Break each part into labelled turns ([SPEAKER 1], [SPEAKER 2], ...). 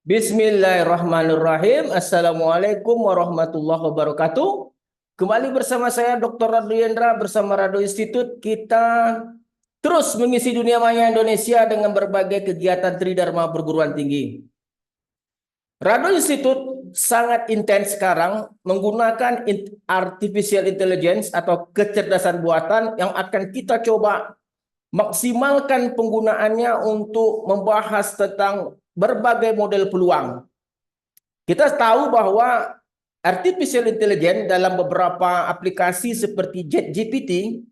[SPEAKER 1] Bismillahirrahmanirrahim. Assalamualaikum warahmatullahi wabarakatuh. Kembali bersama saya Dr. Radu Yendra bersama Radu Institute. Kita terus mengisi dunia maya Indonesia dengan berbagai kegiatan Tridharma perguruan tinggi. Radu Institute sangat intens sekarang menggunakan artificial intelligence atau kecerdasan buatan yang akan kita coba maksimalkan penggunaannya untuk membahas tentang berbagai model peluang. Kita tahu bahwa artificial intelligence dalam beberapa aplikasi seperti ChatGPT,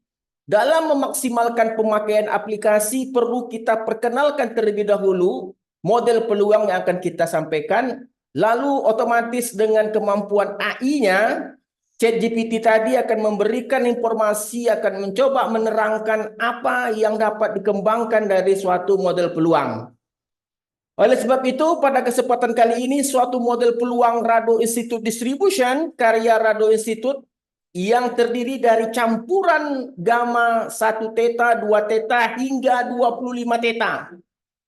[SPEAKER 1] dalam memaksimalkan pemakaian aplikasi perlu kita perkenalkan terlebih dahulu model peluang yang akan kita sampaikan, lalu otomatis dengan kemampuan AI-nya, ChatGPT tadi akan memberikan informasi, akan mencoba menerangkan apa yang dapat dikembangkan dari suatu model peluang. Oleh sebab itu, pada kesempatan kali ini, suatu model peluang Rado Institute Distribution, karya Rado Institute, yang terdiri dari campuran gamma 1 theta, 2 theta, hingga 25 theta.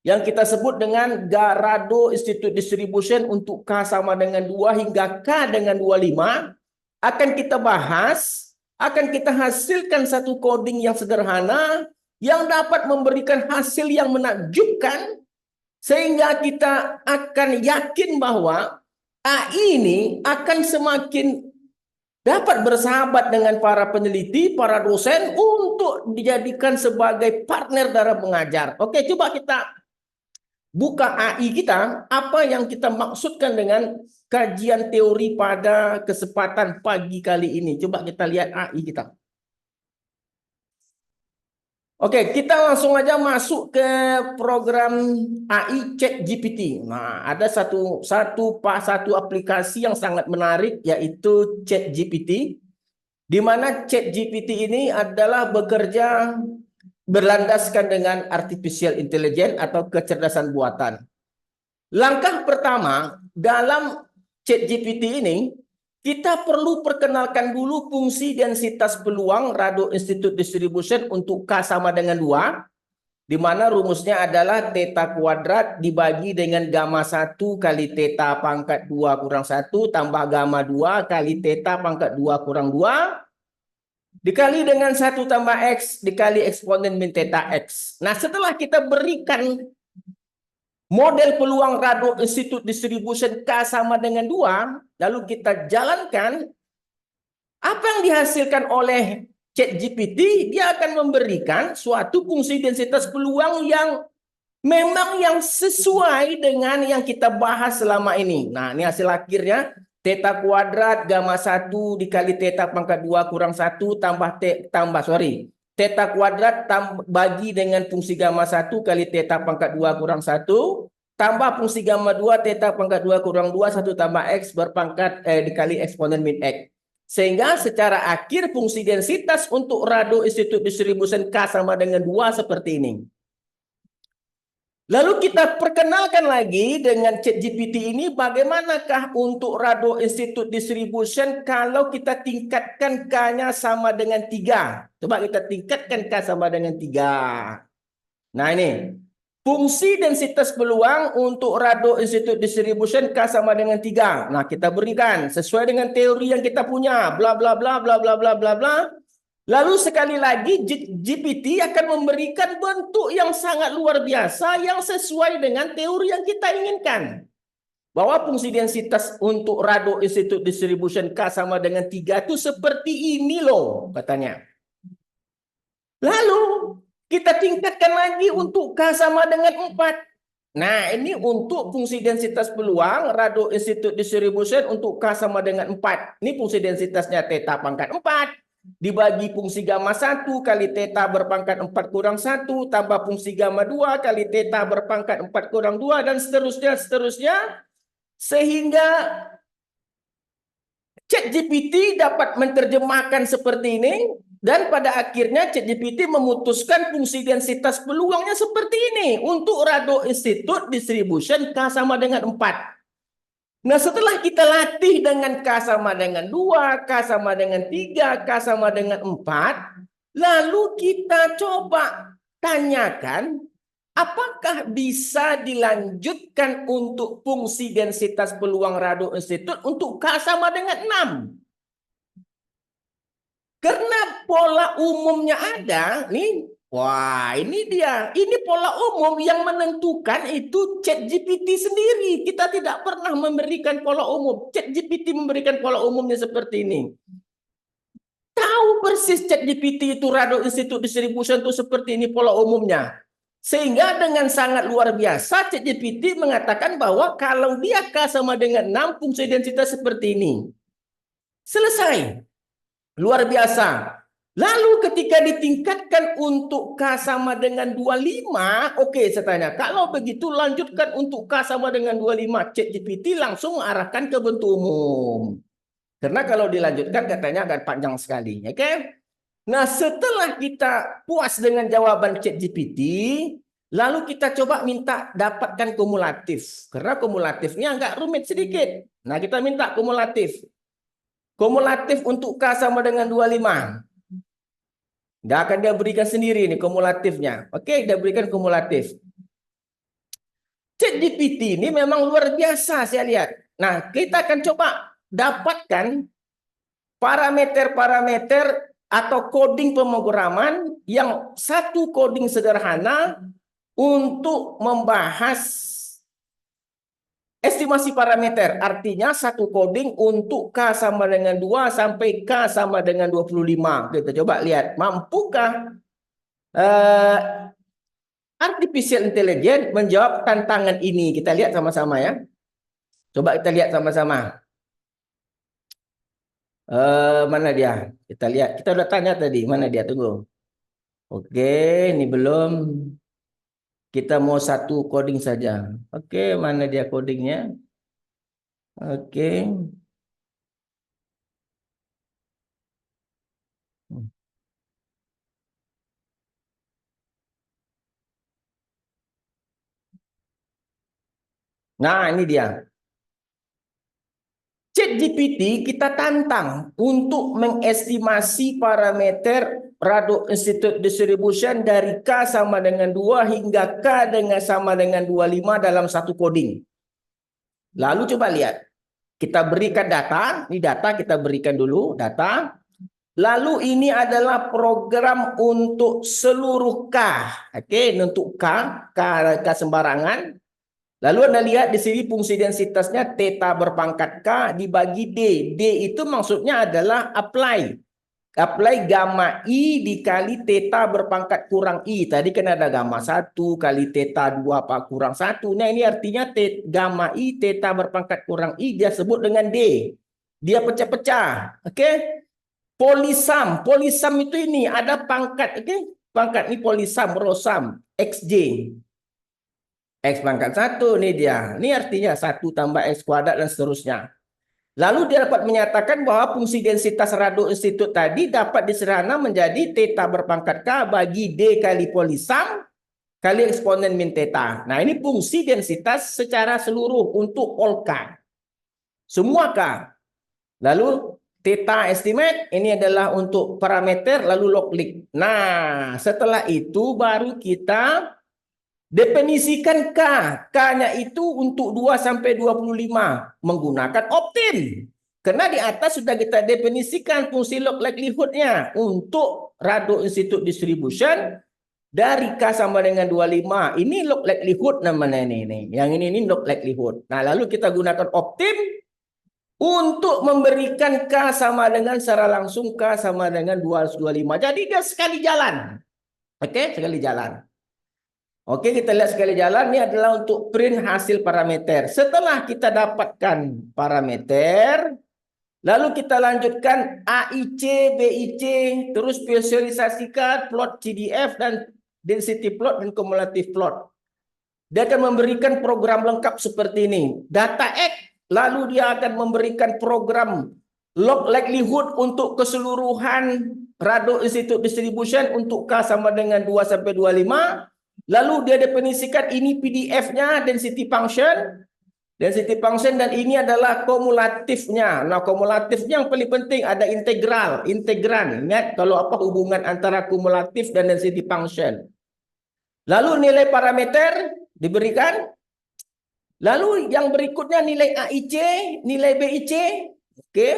[SPEAKER 1] Yang kita sebut dengan Rado Institute Distribution untuk K sama dengan 2 hingga K dengan 25, akan kita bahas, akan kita hasilkan satu coding yang sederhana, yang dapat memberikan hasil yang menakjubkan, sehingga kita akan yakin bahwa AI ini akan semakin dapat bersahabat dengan para peneliti, para dosen untuk dijadikan sebagai partner dalam mengajar. Oke, coba kita buka AI kita, apa yang kita maksudkan dengan kajian teori pada kesempatan pagi kali ini. Coba kita lihat AI kita. Oke, kita langsung aja masuk ke program AI ChatGPT. Nah, ada satu aplikasi yang sangat menarik, yaitu ChatGPT, di mana ChatGPT ini adalah bekerja berlandaskan dengan artificial intelligence atau kecerdasan buatan. Langkah pertama dalam ChatGPT ini, kita perlu perkenalkan dulu fungsi densitas peluang Rado Institute Distribution untuk K sama dengan 2, di mana rumusnya adalah theta kuadrat dibagi dengan gamma 1 kali theta pangkat 2 kurang 1 tambah gamma 2 kali theta pangkat 2 kurang 2 dikali dengan 1 tambah X dikali eksponen min theta X. Nah, setelah kita berikan model peluang Rado Institute Distribution K sama dengan 2, lalu kita jalankan, apa yang dihasilkan oleh ChatGPT, dia akan memberikan suatu fungsi densitas peluang yang memang yang sesuai dengan yang kita bahas selama ini. Nah, ini hasil akhirnya, theta kuadrat gamma 1 dikali theta pangkat 2 kurang 1 theta kuadrat bagi dengan fungsi gamma 1 kali theta pangkat 2 kurang 1 tambah fungsi gamma 2 theta pangkat 2 kurang 2 1 tambah X berpangkat dikali eksponen min X. Sehingga secara akhir fungsi densitas untuk Rado Institute Distribution K sama dengan 2 seperti ini. Lalu kita perkenalkan lagi dengan ChatGPT ini bagaimanakah untuk Rado Institute Distribution kalau kita tingkatkan K-nya sama dengan 3. Coba kita tingkatkan K sama dengan 3. Nah, ini fungsi densitas peluang untuk Rado Institute Distribution K sama dengan 3. Nah, kita berikan sesuai dengan teori yang kita punya, bla bla bla bla bla bla bla bla. Lalu sekali lagi GPT akan memberikan bentuk yang sangat luar biasa yang sesuai dengan teori yang kita inginkan. Bahwa fungsi densitas untuk Rado Institute Distribution K sama dengan 3 itu seperti ini loh katanya. Lalu kita tingkatkan lagi untuk K sama dengan 4. Nah, ini untuk fungsi densitas peluang Rado Institute Distribution untuk K sama dengan 4. Ini fungsi densitasnya theta pangkat 4. Dibagi fungsi gamma 1 kali theta berpangkat 4 kurang 1 tambah fungsi gamma 2 kali theta berpangkat 4 kurang 2 dan seterusnya sehingga ChatGPT dapat menerjemahkan seperti ini dan pada akhirnya ChatGPT memutuskan fungsi densitas peluangnya seperti ini untuk Rado Institute Distribution K sama dengan 4. Nah, setelah kita latih dengan K sama dengan 2, K sama dengan 3, K sama dengan 4, lalu kita coba tanyakan Apakah bisa dilanjutkan untuk fungsi densitas peluang radioisotot untuk K sama dengan 6? Karena pola umumnya ada, nih. Wah, ini dia. Ini pola umum yang menentukan itu ChatGPT sendiri. Kita tidak pernah memberikan pola umum. ChatGPT memberikan pola umumnya seperti ini. Tahu persis ChatGPT itu radio institute distribution itu seperti ini pola umumnya. Sehingga dengan sangat luar biasa ChatGPT mengatakan bahwa kalau dia K sama dengan 6, fungsi densitas seperti ini. Selesai. Luar biasa. Lalu ketika ditingkatkan untuk K sama dengan 25, oke saya tanya, kalau begitu lanjutkan untuk K sama dengan 25, ChatGPT langsung mengarahkan ke bentuk umum. Karena kalau dilanjutkan katanya agak panjang sekali, oke? Nah, setelah kita puas dengan jawaban ChatGPT, lalu kita coba minta dapatkan kumulatif. Karena kumulatifnya agak rumit sedikit. Nah, kita minta kumulatif. Kumulatif untuk K sama dengan 25. Nggak akan dia berikan sendiri nih kumulatifnya. Oke, dia berikan kumulatif. ChatGPT ini memang luar biasa saya lihat. Nah, kita akan coba dapatkan parameter-parameter atau coding pemrograman yang satu coding sederhana untuk membahas estimasi parameter. Artinya satu coding untuk K sama dengan 2 sampai K sama dengan 25. Kita coba lihat, mampukah artificial intelligence menjawab tantangan ini? Kita lihat sama-sama ya. Coba kita lihat sama-sama. Mana dia? Kita lihat. Kita udah tanya tadi. Mana dia? Tunggu. Oke, ini belum. Kita mau satu coding saja. Oke, mana dia codingnya? Oke. Nah, ini dia. ChatGPT kita tantang untuk mengestimasi parameter radio institute distribution dari K sama dengan 2 hingga K dengan sama dengan 25 dalam satu coding. Lalu coba lihat. Kita berikan data, ini data kita berikan dulu, data. Lalu ini adalah program untuk seluruh K. Oke, untuk K sembarangan. Lalu Anda lihat di sini fungsi densitasnya theta berpangkat K dibagi D. D itu maksudnya adalah apply. Apply gamma I dikali theta berpangkat kurang I. Tadi kan ada gamma 1 kali theta 2 kurang 1. Nah ini artinya gamma I theta berpangkat kurang I dia sebut dengan D. Dia pecah-pecah. Oke. Polisam. Polisam itu ini ada pangkat. Oke. Pangkat ini polisam, rosam, XJ. X pangkat 1 nih dia. Ini artinya 1 tambah X kuadrat dan seterusnya. Lalu dia dapat menyatakan bahwa fungsi densitas radio institut tadi dapat disederhana menjadi theta berpangkat K bagi D kali polisam kali eksponen min theta. Nah ini fungsi densitas secara seluruh untuk all K. Semua K. Lalu theta estimate ini adalah untuk parameter lalu log lig. Nah setelah itu baru kita definisikan K. K-nya itu untuk 2 sampai 25 menggunakan optim. Karena di atas sudah kita definisikan fungsi log likelihood-nya untuk radio institute distribution dari K sama dengan 25. Ini log likelihood namanya ini. Yang ini log likelihood. Nah, lalu kita gunakan optim untuk memberikan K sama dengan secara langsung K sama dengan 225. Jadi dia sekali jalan. Oke, sekali jalan. Oke, kita lihat sekali jalan. Ini adalah untuk print hasil parameter. Setelah kita dapatkan parameter, lalu kita lanjutkan AIC, BIC, terus visualisasikan plot CDF dan density plot dan cumulative plot. Dia akan memberikan program lengkap seperti ini. Data X, lalu dia akan memberikan program log likelihood untuk keseluruhan radio institute distribution untuk K sama dengan 2 sampai 25. Lalu dia definisikan ini PDF-nya density function. Density function dan ini adalah kumulatifnya. Nah, kumulatifnya yang paling penting ada integral, integran. Ingat kalau apa hubungan antara kumulatif dan density function. Lalu nilai parameter diberikan. Lalu yang berikutnya nilai AIC, nilai BIC. Oke.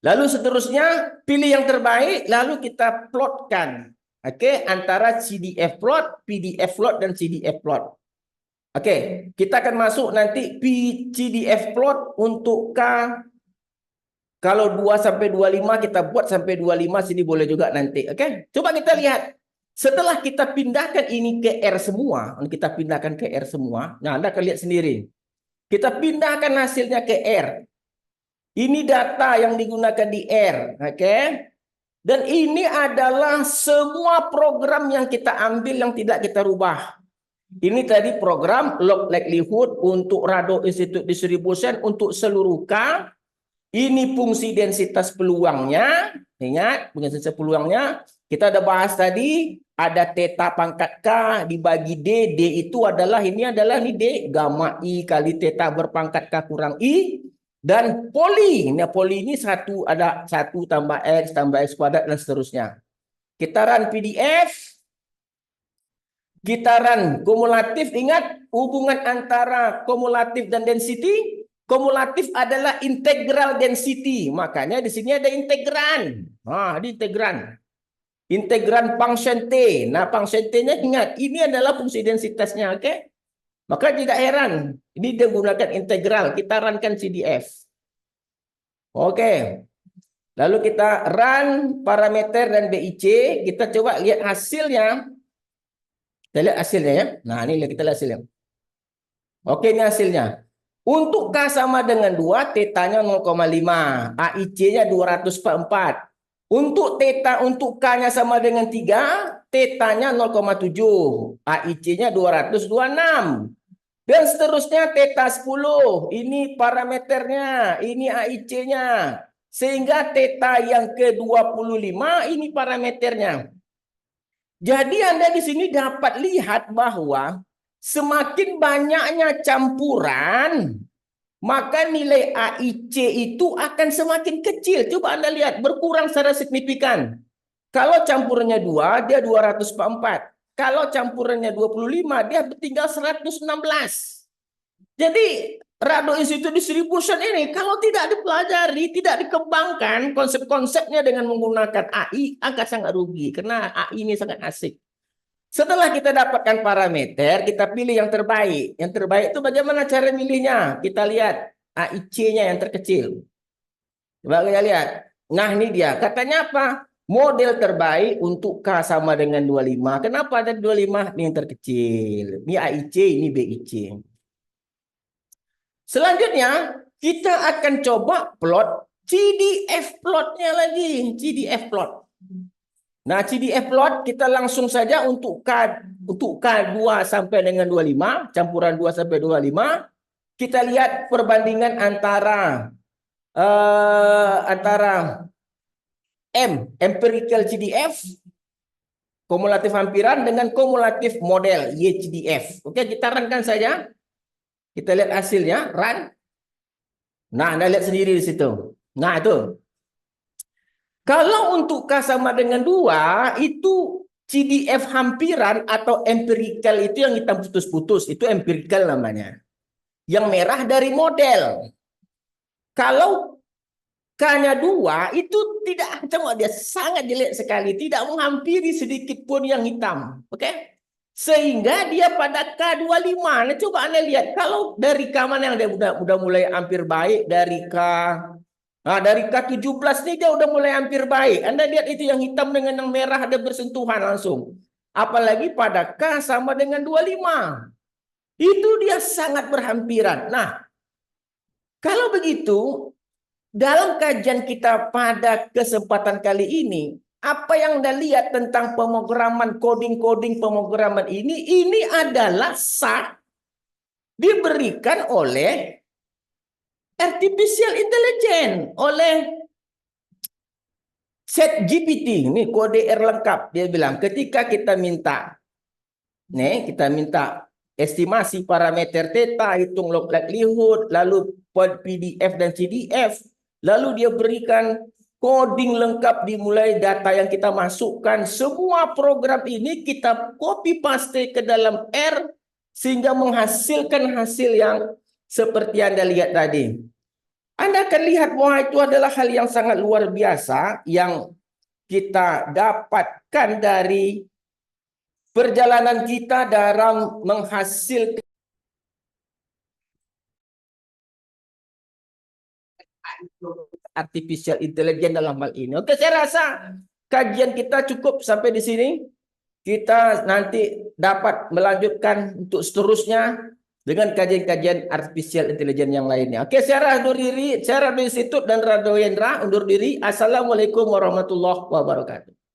[SPEAKER 1] Lalu seterusnya pilih yang terbaik, lalu kita plotkan. Oke, antara CDF plot, PDF plot, dan CDF plot. Oke, kita akan masuk nanti CDF plot untuk K. Kalau 2 sampai 25 kita buat sampai 25 sini boleh juga nanti. Oke, coba kita lihat. Setelah kita pindahkan ini ke R semua, kita pindahkan ke R semua. Nah, Anda akan lihat sendiri. Kita pindahkan hasilnya ke R. Ini data yang digunakan di R, oke? Dan ini adalah semua program yang kita ambil yang tidak kita rubah. Ini tadi program log likelihood untuk Rado Institute Distribution untuk seluruh K. Ini fungsi densitas peluangnya. Ingat, fungsi densitas peluangnya. Kita ada bahas tadi, ada theta pangkat K dibagi D. D itu adalah, ini D, gamma I kali theta berpangkat K kurang I. Dan poli. Nah, poli ini ada 1 tambah X kuadrat dan seterusnya. Kita run PDF. Kita run kumulatif. Ingat hubungan antara kumulatif dan density. Kumulatif adalah integral density. Makanya di sini ada integran. Nah, di integran. Integran function T. Nah, function T-nya ingat, ini adalah fungsi densitasnya, oke? Maka tidak heran, ini dia menggunakan integral. Kita runkan CDF. Oke. Lalu kita run parameter dan BIC. Kita coba lihat hasilnya. Kita lihat hasilnya ya. Nah, ini kita lihat hasilnya. Oke, ini hasilnya. Untuk K sama dengan 2, tetanya 0,5. AIC-nya 244. Untuk theta untuk K-nya sama dengan 3, tetanya 0,7. AIC-nya 226. Dan seterusnya theta 10. Ini parameternya, ini AIC-nya. Sehingga theta yang ke-25 ini parameternya. Jadi Anda di sini dapat lihat bahwa semakin banyaknya campuran, maka nilai AIC itu akan semakin kecil. Coba Anda lihat, berkurang secara signifikan. Kalau campurannya 2, dia 244. Kalau campurannya 25, dia tinggal 116. Jadi, Rado Institute Distribution ini kalau tidak dipelajari, tidak dikembangkan konsep-konsepnya dengan menggunakan AI, akan sangat rugi. Karena AI ini sangat asik. Setelah kita dapatkan parameter, kita pilih yang terbaik. Yang terbaik itu bagaimana cara milihnya? Kita lihat AIC-nya yang terkecil. Coba kita lihat. Nah, ini dia. Katanya apa? Model terbaik untuk K sama dengan 25. Kenapa ada 25? Ini yang terkecil. Ini AIC, ini BIC. Selanjutnya, kita akan coba plot CDF plotnya lagi. CDF plot. Nah, CDF plot kita langsung saja untuk K2 sampai dengan 25, campuran 2 sampai 25. Kita lihat perbandingan antara empirical CDF, kumulatif hampiran dengan kumulatif model YCDF. Oke, kita runkan saja. Kita lihat hasilnya, run. Nah, Anda lihat sendiri di situ. Nah, itu. Kalau untuk K sama dengan 2, itu CDF hampiran atau empirical itu yang hitam putus-putus. Itu empirical namanya. Yang merah dari model. Kalau K-nya 2, itu tidak, coba dia sangat jelek sekali. Tidak menghampiri sedikit pun yang hitam. Oke? Sehingga dia pada K25. Nah, coba Anda lihat. Kalau dari K mana yang dia udah mulai hampir baik. Dari K17 nih dia udah mulai hampir baik. Anda lihat itu yang hitam dengan yang merah ada bersentuhan langsung. Apalagi pada K sama dengan 25. Itu dia sangat berhampiran. Nah, kalau begitu, dalam kajian kita pada kesempatan kali ini, apa yang Anda lihat tentang pemrograman, coding-coding pemrograman ini adalah diberikan oleh artificial intelligence, oleh ChatGPT. Ini kode R lengkap. Dia bilang ketika kita minta estimasi parameter theta, hitung log likelihood, lalu PDF dan CDF, lalu dia berikan coding lengkap dimulai data yang kita masukkan. Semua program ini kita copy paste ke dalam R sehingga menghasilkan hasil yang seperti Anda lihat tadi. Anda akan lihat bahwa itu adalah hal yang sangat luar biasa yang kita dapatkan dari perjalanan kita dalam menghasilkan artificial intelligence dalam hal ini. Oke, saya rasa kajian kita cukup sampai di sini. Kita nanti dapat melanjutkan untuk seterusnya dengan kajian-kajian artificial intelligence yang lainnya. Oke, saya undur diri. Saya Rado Institut dan Rado Yendra undur diri. Assalamualaikum warahmatullahi wabarakatuh.